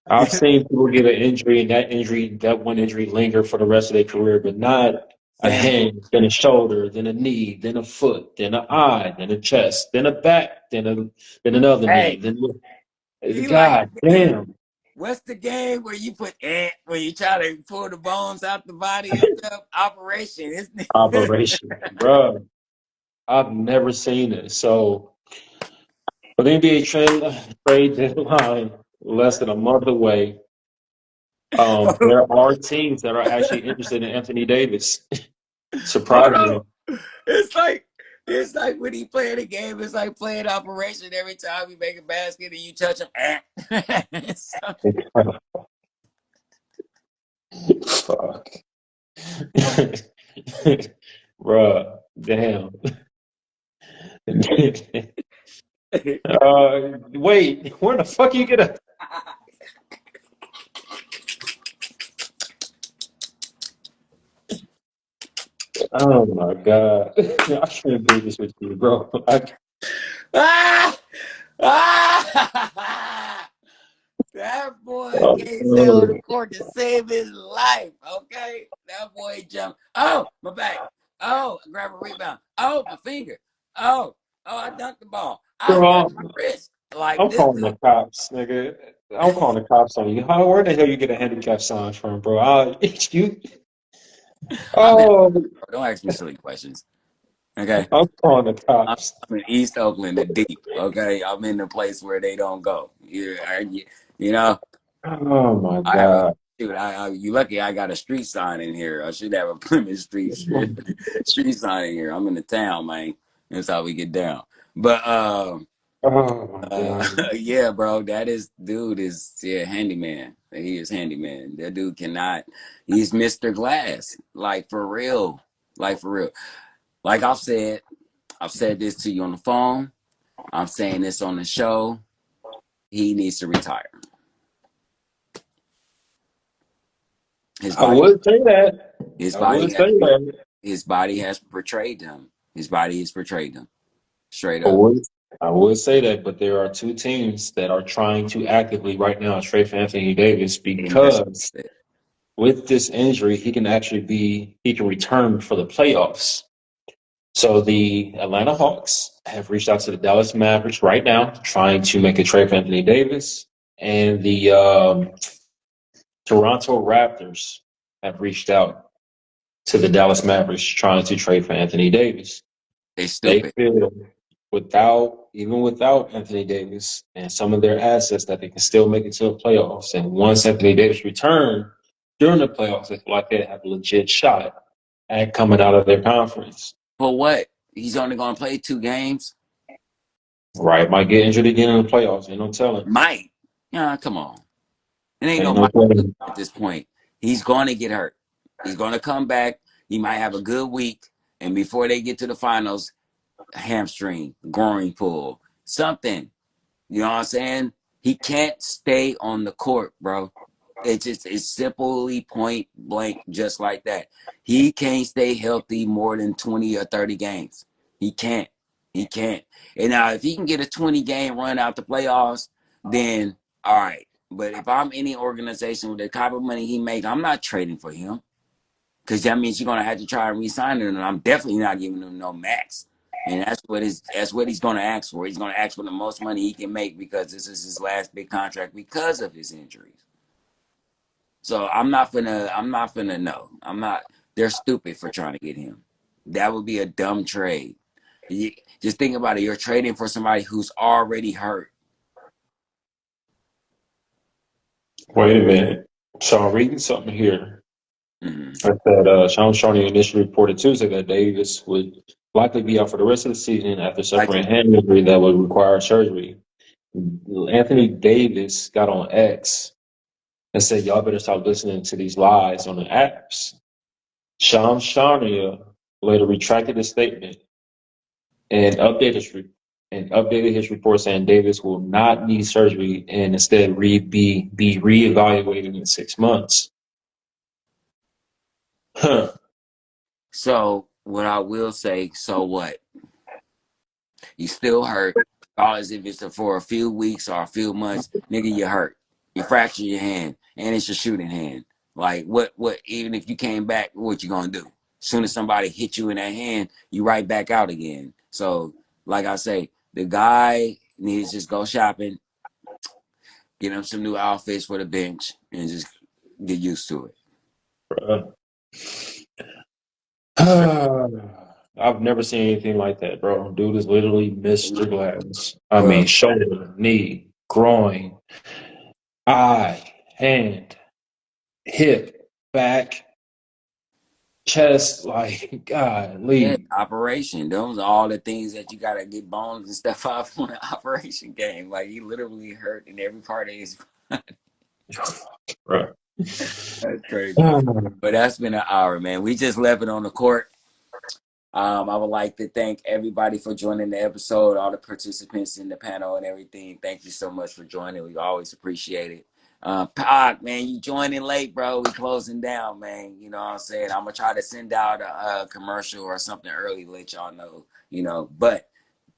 I've seen people get an injury and that one injury linger for the rest of their career, but not a Sam, hand, then a shoulder, then a knee, then a foot, then an eye, then a chest, then a back, then another knee, hey, then he like God damn what's the game where you put when you try to pull the bones out the body and stuff? Operation, isn't it? operation, bro. I've never seen it. So for the NBA trade deadline less than a month away, there are teams that are actually interested in Anthony Davis. Hold Surprisingly. on. It's like when he playing a game, it's like playing Operation every time you make a basket and you touch him. Fuck. Bruh, damn. Wait, where the fuck you get a? Oh my god, I can't do this with you, bro. Ah! Ah! That boy Oh, can't stay on the court to save his life. Okay, that boy jumped. Oh, my back. Oh, I grab a rebound. Oh, my finger. I dunked the ball. Oh, bro, that's my wrist. Like I'm this calling dude. the cops, nigga. I'm calling the cops on you. Where the hell you get a handicap sign from, bro? You. I'm in. Oh, Don't ask me silly questions. Okay. I'm calling the I'm cops. in East Oakland, the deep. Okay, I'm in the place where they don't go. You know. Oh my I have a god. dude. You lucky I got a street sign in here. I should have a Plymouth street sign in here. I'm in the town, man. That's how we get down. But Oh my god. yeah, bro, that is dude is handyman. He is handyman. That dude cannot. He's Mr. Glass, like for real, like for real. Like I've said this to you on the phone. I'm saying this on the show. He needs to retire. His I body, would say that. his I body would has say that. his body has portrayed him. His body is for trading him. Straight I up. would say that, but there are two teams that are trying to actively right now trade for Anthony Davis And that's because it. with this injury, he can return for the playoffs. So the Atlanta Hawks have reached out to the Dallas Mavericks right now, trying to make a trade for Anthony Davis, and the Toronto Raptors have reached out to the Dallas Mavericks, trying to trade for Anthony Davis. They They stupid. feel even without Anthony Davis and some of their assets, that they can still make it to the playoffs. And once Anthony Davis returns during the playoffs, they feel like they have a legit shot at coming out of their conference. For what? He's only going to play 2 games? Right, might get injured again in the playoffs. Ain't no telling. Might. Yeah, come on. It ain't no Ain't no might telling. at this point. He's going to get hurt. He's going to come back. He might have a good week. And before they get to the finals, hamstring, groin pull, something. You know what I'm saying? He can't stay on the court, bro. It's simply point blank, just like that. He can't stay healthy more than 20 or 30 games. He can't. He can't. And now, if he can get a 20-game run out the playoffs, then all right. But if I'm any organization with the type of money he makes, I'm not trading for him, because that means you're gonna have to try and re-sign him, and I'm definitely not giving him no max. And that's what he's gonna ask for. He's gonna ask for the most money he can make, because this is his last big contract because of his injuries. So I'm not finna know. I'm not. They're stupid for trying to get him. That would be a dumb trade. Just think about it. You're trading for somebody who's already hurt. Wait a minute. So I'm reading something here. Mm-hmm. That Sean Sharney initially reported Tuesday that Davis would likely be out for the rest of the season after suffering a hand injury that would require surgery. Anthony Davis got on X and said, "Y'all better stop listening to these lies on the apps." Sean Sharney later retracted his statement and updated his report, saying Davis will not need surgery and instead be reevaluated in 6 months. Huh. So what I will say, so what? You still hurt. Regardless if it's for a few weeks or a few months, nigga, you hurt. You fracture your hand, and it's your shooting hand. Like what? Even if you came back, what you gonna do? As soon as somebody hit you in that hand, you right back out again. So, like I say, the guy needs to just go shopping, get him some new outfits for the bench, and just get used to it. I've never seen anything like that, bro. Dude is literally Mr. Glass. I Well, mean, shoulder, knee, groin, eye, hand, hip, back, chest. Like, yeah, golly. operation. Those are all the things that you gotta get bones and stuff off on the operation game. Like he literally hurt in every part of his body. Bro. That's crazy. But that's been an hour, man. We just left it on the court. I would like to thank everybody for joining the episode, all the participants in the panel and everything. Thank you so much for joining. We always appreciate it. Pac, man, you joining late, bro. We closing down, man. You know what I'm saying? I'm gonna try to send out a commercial or something early to let y'all know, but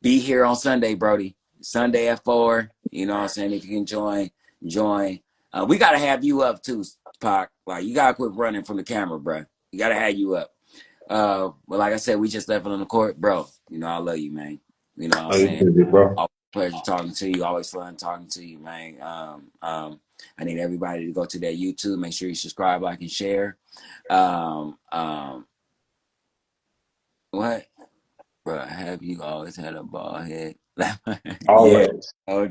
be here on Sunday, Brody. Sunday at 4. You know what I'm saying? If you can join. We gotta have you up too, Pac. Like you gotta quit running from the camera, bro. You gotta have you up. But like I said, we just left it on the court, bro. I love you, man. You know what I'm saying? Bro. Always a pleasure talking to you. Always fun talking to you, man. I need everybody to go to their YouTube. Make sure you subscribe, like, and share. What? Bro, have you always had a bald head? Yeah. Always. Oh,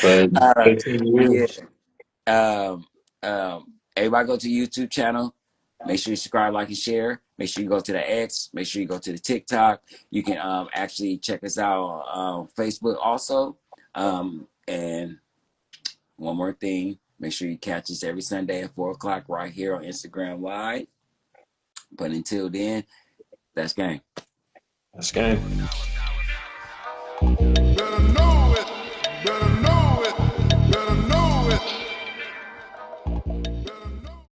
But yeah. 15 years. Everybody go to YouTube channel. Make sure you subscribe, like, and share. Make sure you go to the X. Make sure you go to the TikTok. You can actually check us out on Facebook also. And one more thing. Make sure you catch us every Sunday at 4 o'clock right here on Instagram Live. But until then, that's game. That's game.